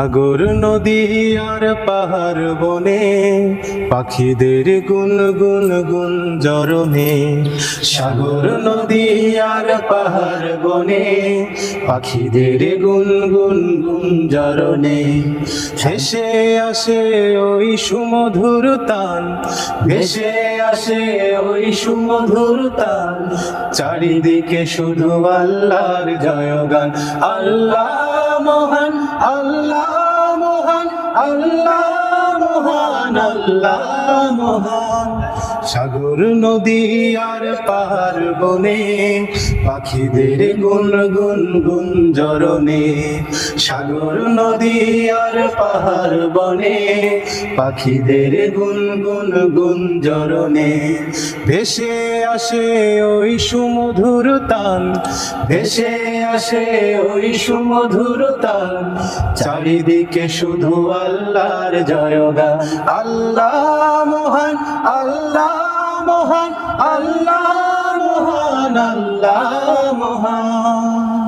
সাগর নদী আর পাহাড় বনে পাখিদের গুন গুন গুন জরনে। সাগর নদী আর পাহাড় বনে পাখিদের গুন গুন গুন জরনে। ভেসে আসে ওই সুমধুর তান, ভেসে আসে ওই সুমধুর তান, চারিদিকে শুধু আল্লাহর জয়গান। আল্লাহ মহান, আল্লাহ মহান, আল্লাহ মহান, আল্লাহ মহান। সাগর নদী আর পাহাড় বনে পাখিদের গুন গুন গুন জরনে। সাগর নদী আর পাহাড় বনে পাখিদের গুন গুন গুন জরনে। ভেসে আসে ওই সুমধুর তান, ভেসে আসে ওই সুমধুর তান, চারিদিকে শুধু আল্লাহর জয়গান। আল্লাহ মহান, আল্লাহ মহান, আল্লাহ মহান, আল্লাহ মহান।